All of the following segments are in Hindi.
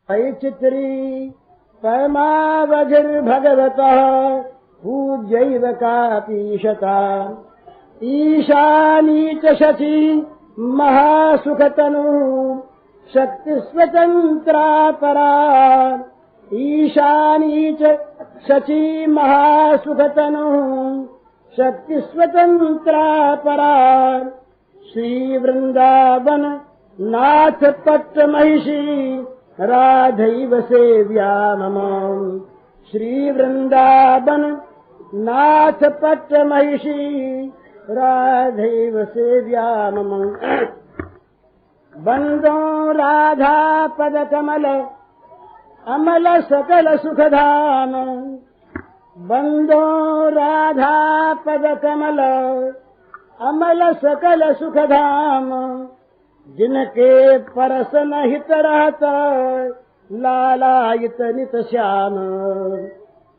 चित्री परमावधिर्भगवतः पूज्यैव कापीशता ईशानी च शची महासुखतनु शक्ति स्वतंत्रा परा ईशानी च शची महासुखतनु शक्ति स्वतंत्रा परा श्री वृंदावन नाथ पट्ट महिषी राधैव सेव्या मम श्री वृंदावन नाथ पट्ट महिषी राधैव सेव्या मम वंदो राधा पद कमल अमल सकल सुखधाम वंदो राधा पद कमल अमल सकल सुखधाम जिनके परस हित रहता लालायित नित श्याम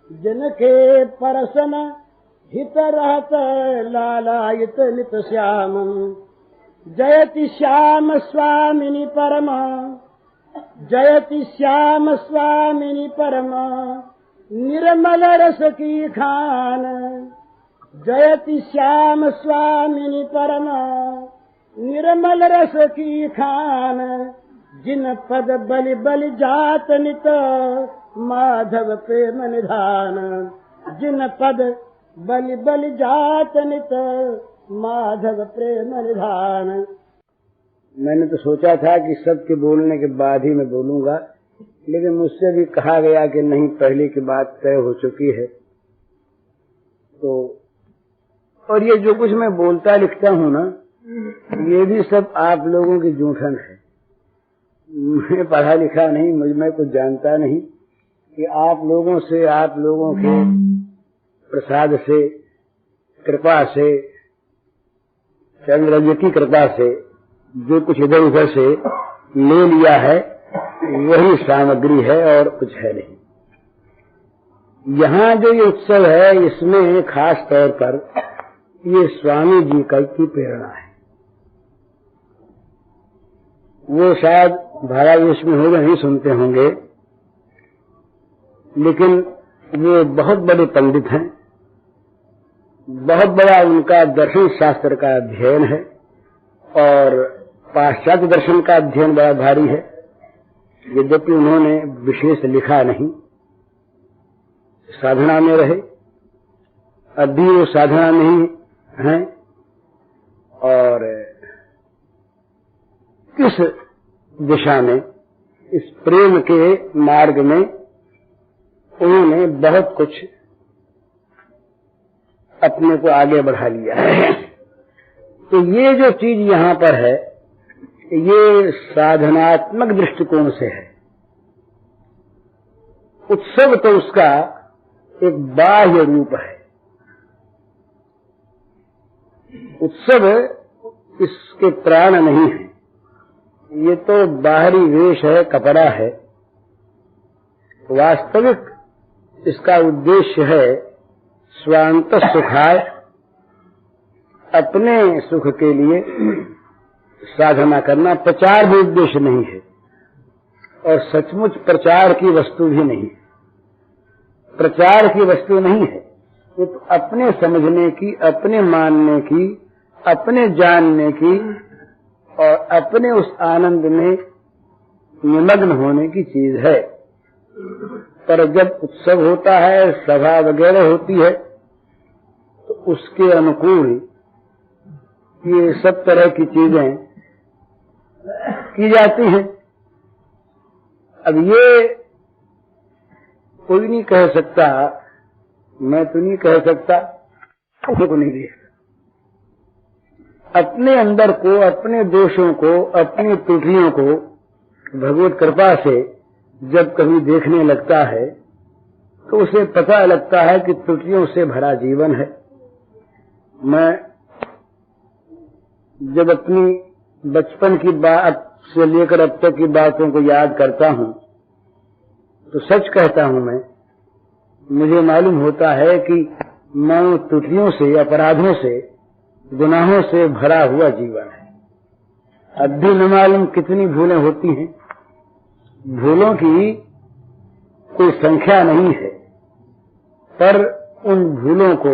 जिनके परसन हित रहता लालायित नित श्याम जयति श्याम स्वामिनि परम जयति श्याम स्वामिनि परम निर्मल रस की खान जयति श्याम स्वामिनि परम निर्मल रस की खान जिन पद बलि बलि जात नित माधव प्रेम निधान जिन पद बलि बलि जात नित माधव प्रेम निधान। मैंने तो सोचा था कि सबके बोलने के बाद ही मैं बोलूंगा, लेकिन मुझसे भी कहा गया कि नहीं, पहले की बात तय हो चुकी है। तो और ये जो कुछ मैं बोलता लिखता हूँ ना, ये भी सब आप लोगों की जूठन है। मैं पढ़ा लिखा नहीं, मैं कुछ जानता नहीं कि आप लोगों से, आप लोगों के प्रसाद से, कृपा से, चंद्रजी की कृपा से जो कुछ इधर उधर से ले लिया है वही सामग्री है और कुछ है नहीं। यहाँ जो ये उत्सव है इसमें खास तौर पर ये स्वामी जी की प्रेरणा है। वो शायद भावावेश में होंगे, नहीं सुनते होंगे, लेकिन वो बहुत बड़े पंडित हैं। बहुत बड़ा उनका दर्शन शास्त्र का अध्ययन है और पाश्चात्य दर्शन का अध्ययन बड़ा भारी है। यद्यपि उन्होंने विशेष लिखा नहीं, साधना में रहे, अभी वो साधना में ही हैं और इस दिशा में, इस प्रेम के मार्ग में उन्होंने बहुत कुछ अपने को आगे बढ़ा लिया है। तो ये जो चीज यहाँ पर है ये साधनात्मक दृष्टिकोण से है। उत्सव तो उसका एक बाह्य रूप है। उत्सव इसके प्राण नहीं है, ये तो बाहरी वेश है, कपड़ा है। वास्तविक इसका उद्देश्य है स्वांत सुखाय, अपने सुख के लिए साधना करना। प्रचार भी उद्देश्य नहीं है और सचमुच प्रचार की वस्तु भी नहीं, प्रचार की वस्तु नहीं है। वो तो अपने समझने की, अपने मानने की, अपने जानने की और अपने उस आनंद में निमग्न होने की चीज है। पर जब उत्सव होता है, सभा वगैरह होती है, तो उसके अनुकूल ये सब तरह की चीजें की जाती हैं। अब ये कोई नहीं कह सकता, मैं तो नहीं कह सकता, को नहीं देख, अपने अंदर को, अपने दोषों को, अपनी त्रुटियों को भगवत कृपा से जब कभी देखने लगता है तो उसे पता लगता है कि त्रुटियों से भरा जीवन है। मैं जब अपनी बचपन की बात से लेकर अब तक की बातों को याद करता हूँ तो सच कहता हूँ, मैं मुझे मालूम होता है कि मैं त्रुटियों से, अपराधों से, गुनाहों से भरा हुआ जीवन है। अब भी न मालूम कितनी भूलें होती हैं, भूलों की कोई संख्या नहीं है, पर उन भूलों को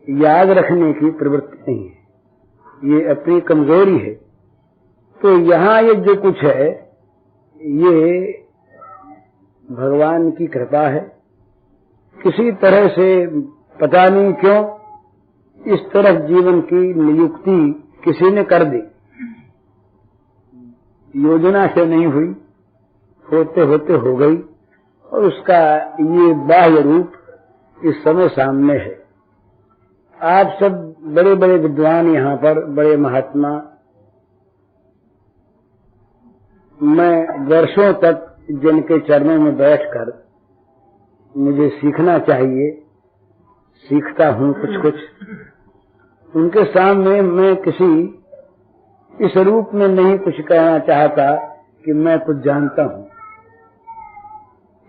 याद रखने की प्रवृत्ति नहीं है, ये अपनी कमजोरी है। तो यहाँ ये जो कुछ है ये भगवान की कृपा है। किसी तरह से पता नहीं क्यों इस तरफ जीवन की नियुक्ति किसी ने कर दी, योजना से नहीं हुई, होते होते हो गई, और उसका ये बाह्य रूप इस समय सामने है। आप सब बड़े बड़े विद्वान यहाँ पर, बड़े महात्मा, मैं वर्षों तक जिनके चरणों में बैठकर मुझे सीखना चाहिए, सीखता हूँ कुछ कुछ, उनके सामने मैं किसी इस रूप में नहीं कुछ कहना चाहता कि मैं कुछ जानता हूँ।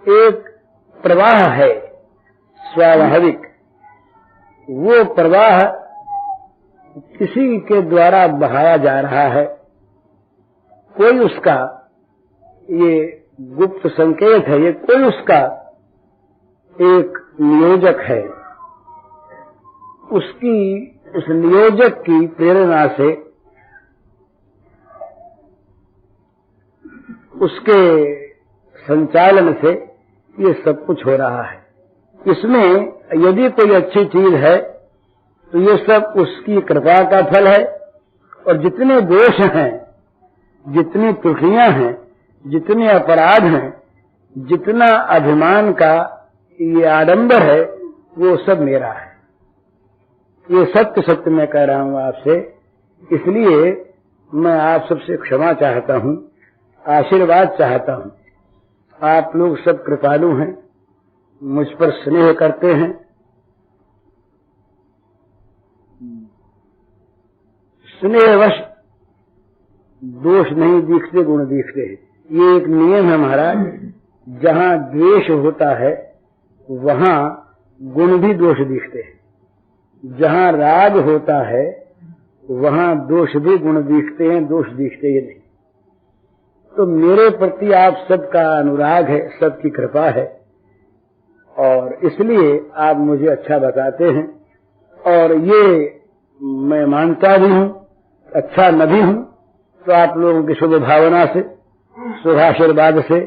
एक प्रवाह है स्वाभाविक, वो प्रवाह किसी के द्वारा बहाया जा रहा है, कोई उसका ये गुप्त संकेत है, ये कोई उसका एक नियोजक है। उस नियोजक की प्रेरणा से, उसके संचालन से ये सब कुछ हो रहा है। इसमें यदि कोई अच्छी चीज है तो ये सब उसकी कृपा का फल है, और जितने दोष हैं, जितनी त्रुटियां हैं, जितने अपराध हैं, जितना अभिमान का ये आडंबर है, वो सब मेरा है। ये सत्य सत्य मैं कह रहा हूं आपसे, इसलिए मैं आप सबसे क्षमा चाहता हूं, आशीर्वाद चाहता हूं। आप लोग सब कृपालु हैं, मुझ पर स्नेह करते हैं, स्नेहवश दोष नहीं दिखते, गुण दिखते हैं। ये एक नियम है महाराज, जहाँ द्वेष होता है वहाँ गुण भी दोष दिखते हैं, जहाँ राग होता है वहाँ दोष भी गुण दिखते हैं, दोष दिखते ही नहीं। तो मेरे प्रति आप सबका अनुराग है, सबकी कृपा है, और इसलिए आप मुझे अच्छा बताते हैं, और ये मैं मानता भी हूँ। अच्छा न भी हूँ तो आप लोगों की शुभ भावना से, शुभाशीर्वाद से,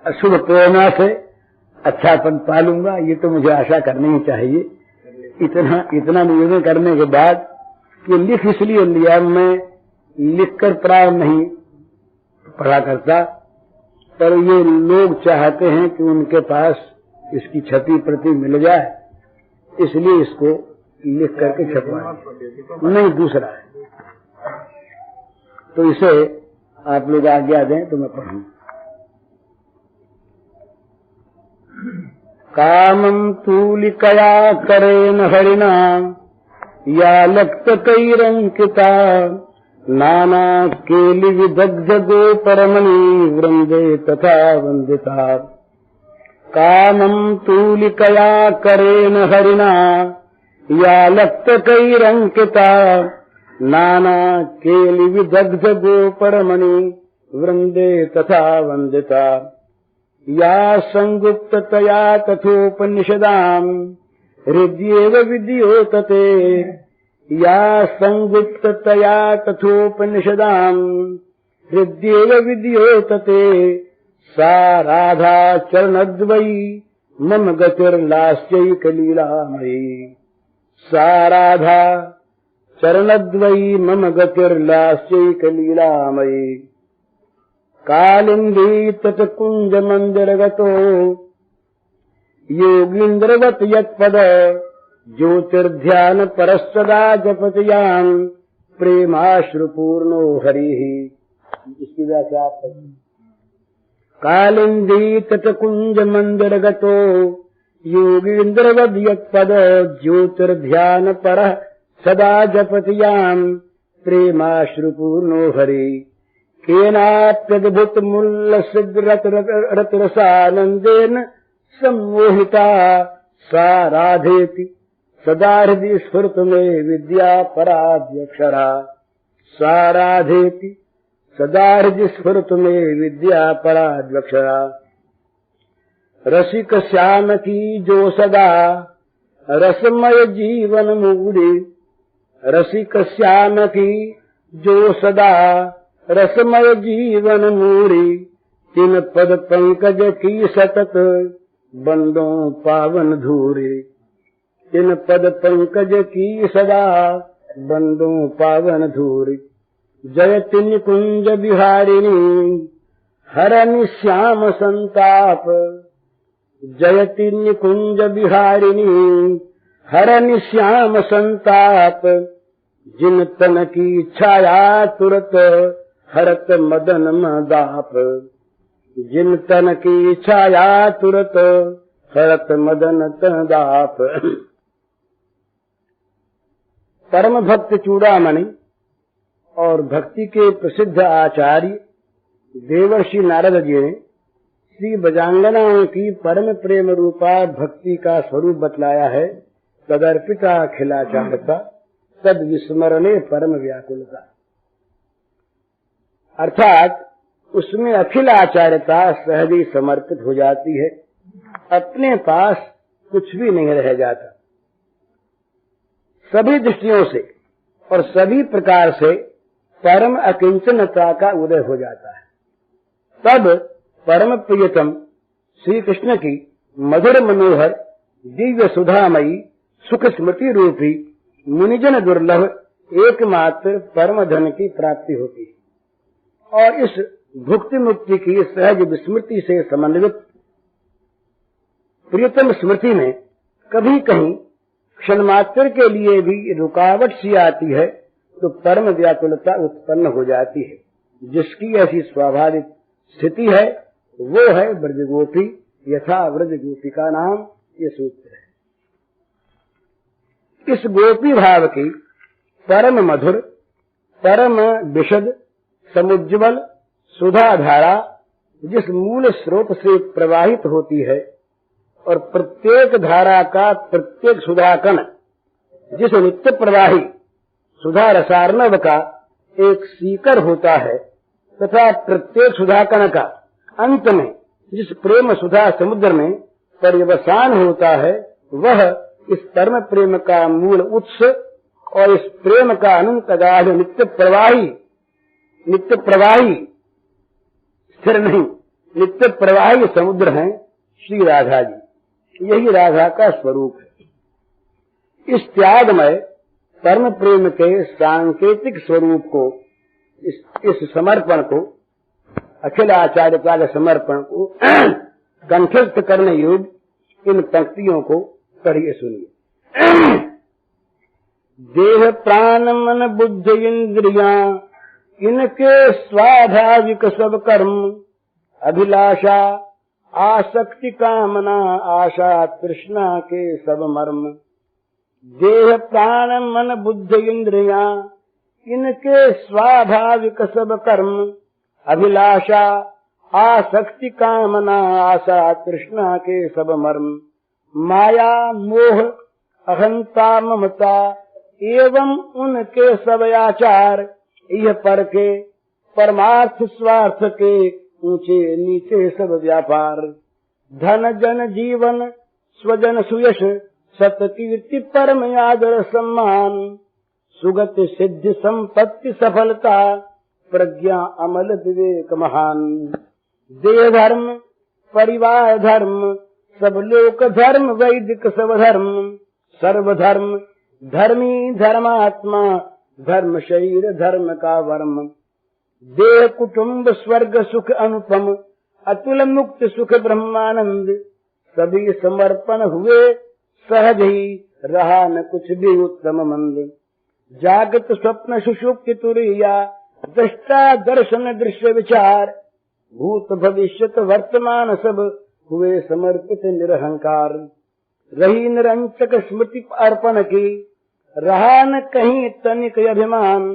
शुभ प्रेरणा से अच्छा पद पालूंगा, ये तो मुझे आशा करनी ही चाहिए। इतना निवेदन करने के बाद कि लिख इसलिए लिया, मैं लिखकर प्राय नहीं पढ़ा करता, पर ये लोग चाहते हैं कि उनके पास इसकी छपी प्रति मिल जाए, इसलिए इसको लिख करके छपवाएं। नहीं, दूसरा है, तो इसे आप लोग आज्ञा दें तो मैं पढ़ूं। कामं तूलिकया करेण हरिणा या लक्तकैरंकिता नाना केलि विदग्ध गोपरमणि वृंदे तथा वंदिता। कामं तूलिकया करेण हरिणा या लक्तकैरंकिता नाना केलि विदग्ध गोपरमणि वृंदे तथा वंदिता। या संगुप्ततया तथोपनिषदाम् हृद्येव विद्योतते। या संगुप्ततया तथोपनिषदाम् हृद्येव विद्योतते। सा राधा चरणद्वयी मम गतिर्लास्यैकलीलामयी। सा राधा चरणद्वयी मम गतिर्लास्यैकलीलामयी। कालिंदी तटकुंज मंदिरगतो योगींद्रवत यत्पद ज्योतिर्ध्यान परस्सदा जपतियां प्रेमाश्रुपूर्णो हरिः। इसकी व्याख्या आप करें। कालिंदी तटकुंज मंदिरगतो योगींद्रवत यत्पद ज्योतिर्ध्यान परः सदा जपतियां प्रेमाश्रुपूर्णो हरिः। केनाप्यद्भुत मुल्ल रतिरसानंदेन सम्मोहिता। सा राधेति सदा हृदि स्फुरतु मे विद्या पराद्यक्षरा। सा राधेति सदा हृदय स्फुरत में विद्या पराद्वक्षरा। रसिक श्याम की जो सदा रसमय जीवन मूड़ी, रसिक श्याम की जो सदा रसमय जीवन मूड़ी, तिन पद पंकज की सतत बंदों पावन धूरी। तिन पद पंकज की सदा बंदों पावन धूरी। जयति निकुंज बिहारिणी हरनि श्याम संताप, जयति निकुंज बिहारिणी हरनि श्याम संताप। जिन तन की छाया तुरत हरत मदन मदाप, जिन तन की छाया तुरत हरत मदन तदाप। परम भक्त चूड़ामणि और भक्ति के प्रसिद्ध आचार्य देवर्षि नारद जी ने श्री बजांगनाओं की परम प्रेम रूपा भक्ति का स्वरूप बतलाया है। तदर्पिता अखिलाचारता तद विस्मरणे परम व्याकुलता, अर्थात उसमें अखिल आचार्यता सहज ही समर्पित हो जाती है, अपने पास कुछ भी नहीं रह जाता। सभी दृष्टियों से और सभी प्रकार से परम अकिंचनता का उदय हो जाता है। तब परम प्रियतम श्री कृष्ण की मधुर मनोहर दिव्य सुधामयी सुख स्मृति रूपी मुनिजन दुर्लभ एकमात्र परम धन की प्राप्ति होती है और इस भुक्ति मुक्ति की सहज विस्मृति से समन्वित प्रियतम स्मृति में कभी कहीं क्षण मात्र के लिए भी रुकावट सी आती है तो परम व्याकुलता उत्पन्न हो जाती है। जिसकी ऐसी स्वाभाविक स्थिति है वो है ब्रजगोपी, यथा ब्रजगोपी का नाम ये सूत्र है। इस गोपी भाव की परम मधुर परम विशद समुज्ज्वल सुधा धारा जिस मूल स्रोत से प्रवाहित होती है और प्रत्येक धारा का प्रत्येक सुधाकण जिस नित्य प्रवाही सुधा रसार्णव का एक सीकर होता है तथा प्रत्येक सुधाकण का अंत में जिस प्रेम सुधा समुद्र में पर्यवसान होता है वह इस परम प्रेम का मूल उत्स और इस प्रेम का अनंत गाढ़ नित्य प्रवाही स्थिर नहीं नित्य प्रवाही समुद्र हैं श्री राधा जी। यही राधा का स्वरूप है। इस त्यागमय परम प्रेम के सांकेतिक स्वरूप को इस समर्पण को अखिल आचार्यता के समर्पण को कंठस्थ करने योग्य इन पंक्तियों को पढ़िए सुनिए। देह प्राण मन बुद्धि इंद्रिया इनके स्वाभाविक सब कर्म, अभिलाषा आसक्ति कामना आशा तृष्णा के सब मर्म। देह प्राण मन बुद्धि इंद्रिया इनके स्वाभाविक सब कर्म, अभिलाषा आसक्ति कामना आशा तृष्णा के सब मर्म। माया मोह अहंता ममता एवं उनके सब आचार, यह पर के परमार्थ स्वार्थ के ऊंचे नीचे सब व्यापार। धन जन जीवन स्वजन सुयश सत कीर्ति परम आदर सम्मान, सुगति सिद्धि संपत्ति सफलता प्रज्ञा अमल विवेक महान। देह धर्म परिवार धर्म सब लोक धर्म वैदिक सब धर्म, सर्वधर्म धर्मी धर्मात्मा धर्म शरीर धर्म का वर्म। देह कुटुंब स्वर्ग सुख अनुपम अतुल मुक्त सुख ब्रह्मानंद, सभी समर्पण हुए सहज ही रहा न कुछ भी उत्तम मंद। जागत स्वप्न सुषुप्ति तुरीया दृष्टा दर्शन दृश्य विचार, भूत भविष्यत वर्तमान सब हुए समर्पित निरहंकार। रही निरंचक स्मृति अर्पण की रहा न कहीं तनिक अभिमान,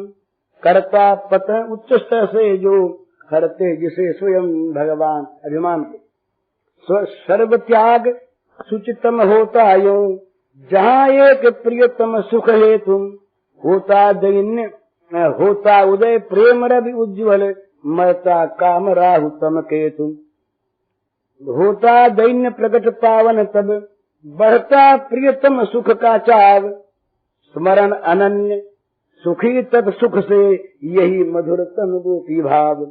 करता पतन उच्च स्तर से जो करते जिसे स्वयं भगवान अभिमान को। सर्व त्याग सुचितम होता यो जहाँ एक प्रियतम सुख है तुम, होता दैन्य होता उदय प्रेम रवि उज्ज्वल मरता काम राहु तम केतु। होता दैन्य प्रगट पावन तब, बढ़ता प्रियतम सुख का चाव। स्मरण अनन्य सुखी तब सुख से, यही मधुरतम गोपी भाव।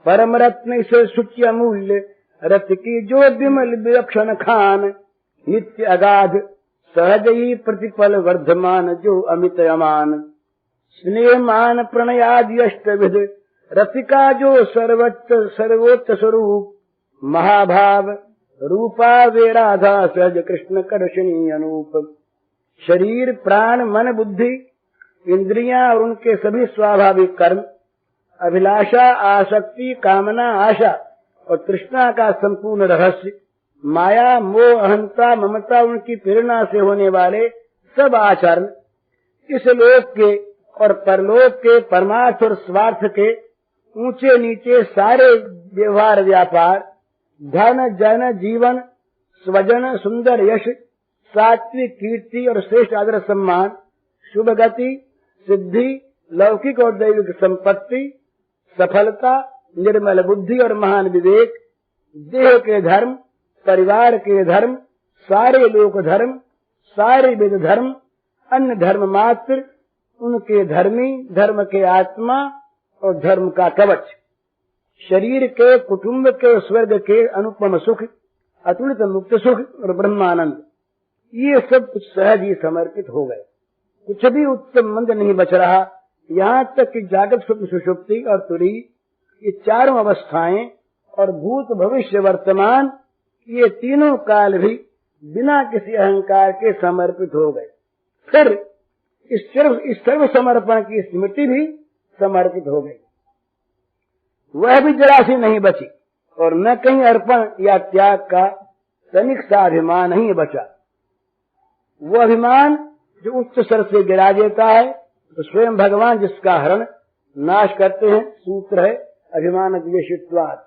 परम रत्न से सुच अमूल्य, रत की जो विमल विलक्षण खान। नित्य अगाध सहज ही प्रतिपल वर्धमान, जो अमित अमान। स्नेह मान प्रणयादि अष्टविध, रतिका जो सर्वोच्च स्वरूप। महाभाव रूपा वे राधा, सहज कृष्ण कर्षणी अनूप। शरीर प्राण मन बुद्धि इंद्रियां और उनके सभी स्वाभाविक कर्म, अभिलाषा आसक्ति कामना आशा और तृष्णा का संपूर्ण रहस्य, माया मोह अहंता ममता उनकी प्रेरणा से होने वाले सब आचरण, इस लोक के और परलोक के परमार्थ और स्वार्थ के ऊंचे नीचे सारे व्यवहार व्यापार, धन जन जीवन स्वजन सुंदर यश, सात्विक कीर्ति और श्रेष्ठ आदर सम्मान, शुभ गति सिद्धि लौकिक और दैविक संपत्ति, सफलता निर्मल बुद्धि और महान विवेक, देह के धर्म परिवार के धर्म सारे लोक धर्म सारे वेद धर्म अन्य धर्म मात्र, उनके धर्मी धर्म के आत्मा और धर्म का कवच, शरीर के कुटुंब के स्वर्ग के अनुपम सुख, अतुलित मुक्त सुख और ब्रह्मानंद, ये सब कुछ सहज ही समर्पित हो गए। कुछ भी उत्तम मंद नहीं बच रहा। यहाँ तक कि जागृत स्वप्न सुषुप्ति और तुरी, ये चारों अवस्थाएं और भूत भविष्य वर्तमान, ये तीनों काल भी बिना किसी अहंकार के समर्पित हो गए। फिर इस सर्व समर्पण की स्मृति भी समर्पित हो गई, वह भी जरा सी नहीं बची और न कहीं अर्पण या त्याग का तनिक सा अभिमान नहीं बचा। वो अभिमान जो उच्च स्तर से गिरा देता है, तो स्वयं भगवान जिसका हरण नाश करते हैं, सूत्र है अभिमान द्वेषित्वात्।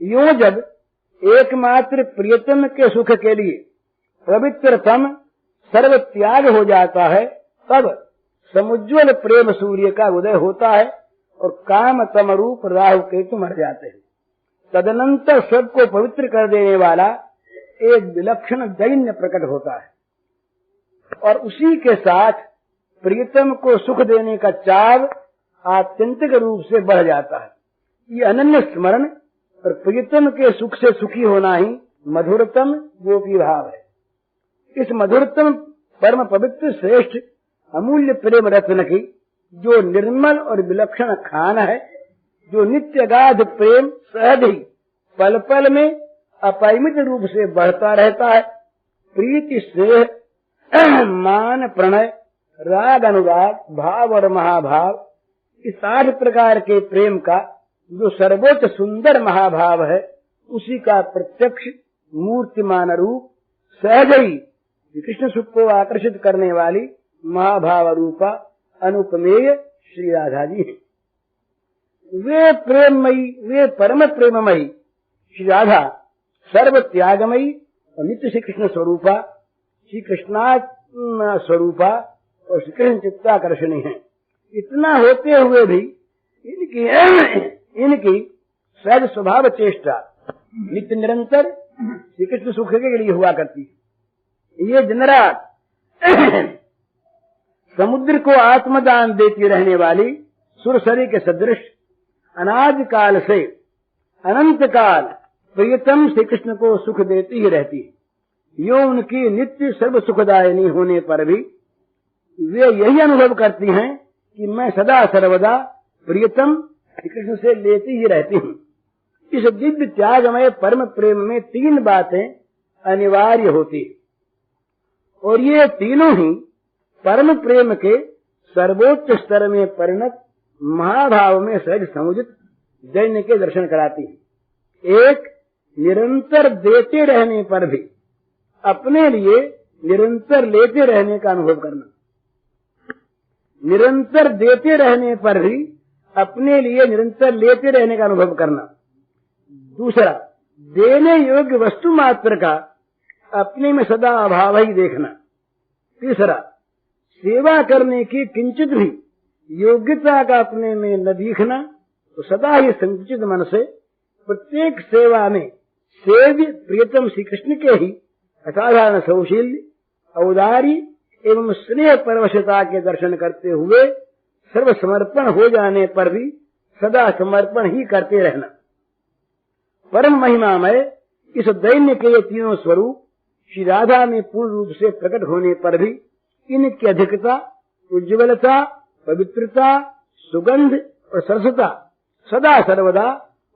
यूं जब एकमात्र प्रियतम के सुख के लिए पवित्रतम सर्व त्याग हो जाता है, तब समुज्वल प्रेम सूर्य का उदय होता है और काम तम रूप राहु केतु मर जाते हैं। तदनंतर सबको पवित्र कर देने वाला एक विलक्षण दैन्य प्रकट होता है और उसी के साथ प्रियतम को सुख देने का चाव आत्यंतिक रूप से बढ़ जाता है। ये अनन्य स्मरण और प्रियतम के सुख से सुखी होना ही मधुरतम गोपी भाव है। इस मधुरतम परम पवित्र श्रेष्ठ अमूल्य प्रेम रत्न की जो निर्मल और विलक्षण खान है, जो नित्य गाध प्रेम सहज ही पल पल में अपरिमित रूप से बढ़ता रहता है। प्रीति स्नेह मान प्रणय राग अनुराग भाव और महाभाव, इस 8 प्रकार के प्रेम का जो सर्वोच्च सुंदर महाभाव है, उसी का प्रत्यक्ष मूर्तिमान रूप सहज ही कृष्ण सुख को आकर्षित करने वाली महाभाव रूपा अनुपमेय श्री राधा जी है। वे प्रेममयी, वे परम प्रेममयी श्री राधा सर्व त्यागमयी और नित्य श्री कृष्ण स्वरूपा, श्री कृष्णा स्वरूपा और श्री कृष्ण चित्ताकर्षणी है। इतना होते हुए भी इनकी सहज स्वभाव चेष्टा नित्य निरंतर श्री कृष्ण सुख के लिए हुआ करती है। ये दिन रात समुद्र को आत्मदान देती रहने वाली सुरसरी के सदृश अनादि काल से अनंत काल प्रियतम श्री कृष्ण को सुख देती ही रहती है। यो उनकी नित्य सर्व सुखदायिनी होने पर भी वे यही अनुभव करती हैं कि मैं सदा सर्वदा प्रियतम श्री कृष्ण से लेती ही रहती हूँ। इस दिव्य त्यागमय परम प्रेम में 3 बातें अनिवार्य होती है और ये तीनों ही परम प्रेम के सर्वोच्च स्तर में परिणत महाभाव में सहज समुचित दैन्य के दर्शन कराती है। एक, निरंतर देते रहने पर भी अपने लिए निरंतर लेते रहने का अनुभव करना। निरंतर देते रहने पर भी अपने लिए निरंतर लेते रहने का अनुभव करना। दूसरा, देने योग्य वस्तु मात्र का अपने में सदा अभाव ही देखना। तीसरा, सेवा करने की किंचित भी योग्यता का अपने में न दिखना तो सदा ही संकुचित मन से प्रत्येक सेवा में सेव्य प्रियतम श्री कृष्ण के ही असाधारण सौशील्य, औदारी एवं स्नेह परवशता के दर्शन करते हुए सर्व समर्पण हो जाने पर भी सदा समर्पण ही करते रहना। परम महिमामय इस दैन्य के ये तीनों स्वरूप श्री राधा में पूर्ण रूप से प्रकट होने पर भी इनकी अधिकता, उज्ज्वलता, पवित्रता, सुगंध और सरसता सदा सर्वदा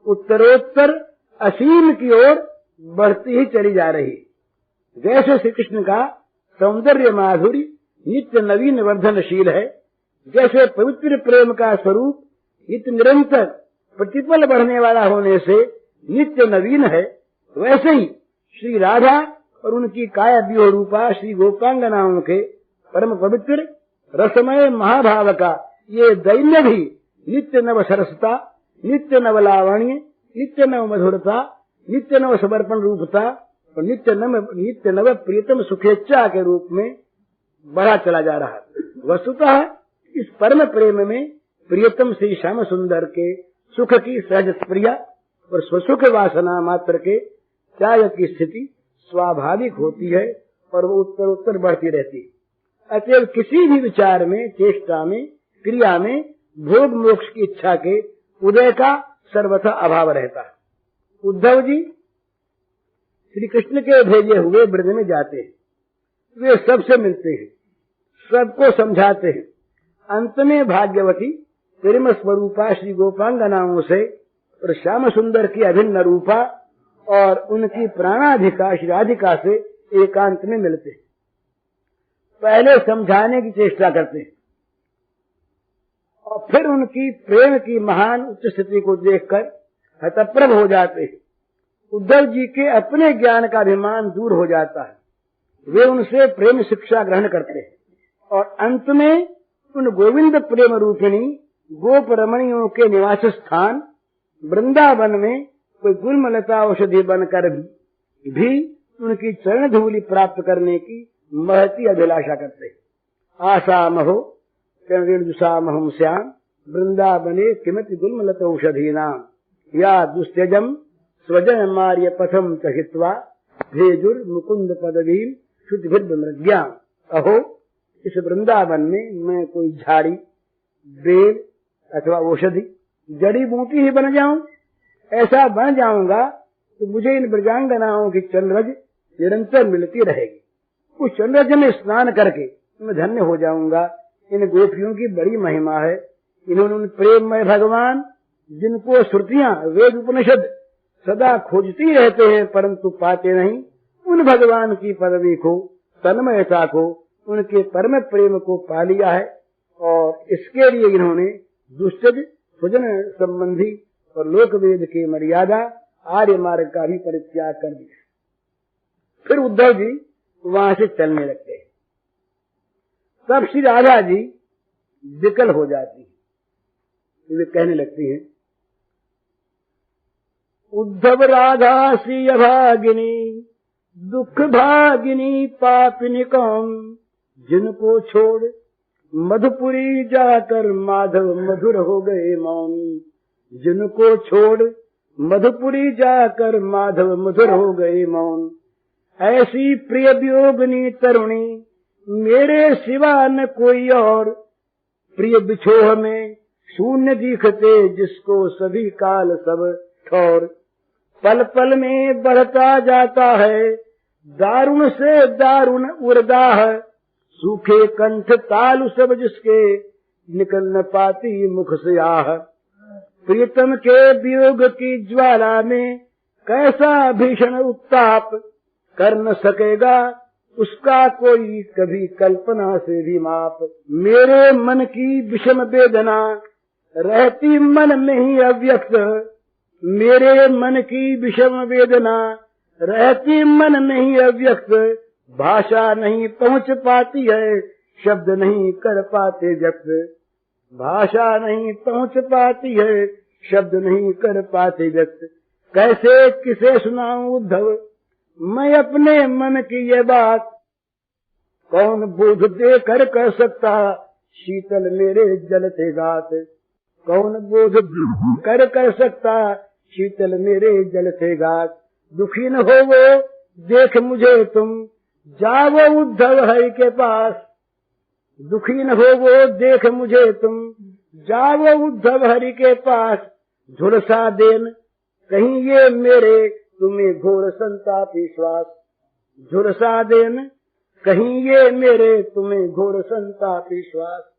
उत्तरोत्तर असीम की ओर बढ़ती ही चली जा रही। जैसे श्री कृष्ण का सौंदर्य माधुर्य नित्य नवीन वर्धनशील है, जैसे पवित्र प्रेम का स्वरूप नित्य निरंतर प्रतिपल बढ़ने वाला होने से नित्य नवीन है, वैसे ही श्री राधा और उनकी काया व्यूह रूपा श्री गोपांगनाओं के परम पवित्र रसमय महाभाव का ये दैन्य भी नित्य नव सरसता, नित्य नव लावण्य, नित्य नव मधुरता, नित्य नव समर्पण रूपता और नित्य नव प्रियतम सुखेच्छा के रूप में बढ़ा चला जा रहा है। वस्तुतः इस परम प्रेम में प्रियतम श्री श्याम सुंदर के सुख की सहज प्रिया और स्वसुख वासना मात्र के त्याग की स्थिति स्वाभाविक होती है और वो उत्तर उत्तर बढ़ती रहती है। अतएव किसी भी विचार में, चेष्टा में, क्रिया में भोग मोक्ष की इच्छा के उदय का सर्वथा अभाव रहता है। उद्धव जी श्री कृष्ण के भेजे हुए ब्रज में जाते हैं, वे सबसे मिलते हैं, सबको समझाते हैं। अंत में भाग्यवती प्रेम स्वरूपा श्री गोपांगनाओं से और श्याम सुंदर की अभिन्न रूपा और उनकी प्राणाधिका श्री राधिका से एकांत में मिलते हैं। पहले समझाने की चेष्टा करते हैं और फिर उनकी प्रेम की महान उच्च स्थिति को देखकर हतप्रभ हो जाते हैं। उद्धव जी के अपने ज्ञान का अभिमान दूर हो जाता है, वे उनसे प्रेम शिक्षा ग्रहण करते हैं और अंत में उन गोविंद प्रेम रूपिणी गोप रमणियों के निवास स्थान वृंदावन में कोई गुलमलता औषधि बनकर भी उनकी चरण धूलि प्राप्त करने की महती अभिलाषा करते हैं। आशा महो दुषामहम श्याम वृंदावने किमति गुलमलत औषधि नाम या दुस्त्यजम स्वजन मार्य पथम चहित्वा भेजुर मुकुंद पदवीम श्रुतिभिर्मृग्या। अहो, इस वृंदावन में मैं कोई झाड़ी, बेल अथवा औषधि, जड़ी बूटी ही बन जाऊं, ऐसा बन जाऊंगा तो मुझे इन ब्रजांगनाओं की चंद्रज निरंतर मिलती रहेगी। उस चंद्रज में स्नान करके मैं धन्य हो जाऊंगा। इन गोपियों की बड़ी महिमा है। इन्होंने उन प्रेममय भगवान जिनको श्रुतियां, वेद, उपनिषद सदा खोजती रहते हैं परंतु पाते नहीं, उन भगवान की पदवी को, तन्मयता को, उनके परम प्रेम को पा लिया है और इसके लिए इन्होंने दुष्टज, स्वजन संबंधी और लोक वेद की मर्यादा, आर्य मार्ग का भी परित्याग कर दिया। फिर उद्धव जी वहां से चलने लगते हैं। तब श्री राधा जी विकल हो जाती है, वे कहने लगती हैं, उद्धव राधा श्री अभागिनी दुख भागिनी पापिनी कौन, जिनको छोड़ मधुपुरी जाकर माधव मधुर हो गए मौन। जिनको छोड़ मधुपुरी जाकर माधव मधुर हो गए मौन। ऐसी प्रिय वियोगिनी तरुणी मेरे सिवा न कोई और, प्रिय बिछोह में शून्य दिखते जिसको सभी काल सब ठौर। पल पल में बढ़ता जाता है दारुण से दारुण उर्दाह, सूखे कंठ तालु सब जिसके निकल न पाती मुख से आह। प्रीतम के वियोग की ज्वाला में कैसा भीषण उत्ताप, कर न सकेगा उसका कोई कभी कल्पना से भी माप। मेरे मन की विषम वेदना रहती मन में ही अव्यक्त, मेरे मन की विषम वेदना रहती मन में ही अव्यक्त। भाषा नहीं पहुंच पाती है, शब्द नहीं कर पाते व्यक्त। भाषा नहीं पहुंच पाती है, शब्द नहीं कर पाते व्यक्त। कैसे किसे सुनाऊं उद्धव मैं अपने मन की ये बात, कौन बोध देकर कह सकता शीतल मेरे जलते गात। कौन बोध कर सकता, शीतल मेरे जल से गात। दुखी न हो वो देख मुझे तुम, जाओ उद्धव हरि के पास। दुखी न हो वो देख मुझे तुम, जाओ उद्धव हरि के पास। झुलसा देन कहीं ये मेरे, तुम्हें घोर संताप विश्वास। झुलसा देन कहीं ये मेरे, तुम्हें घोर संताप विश्वास।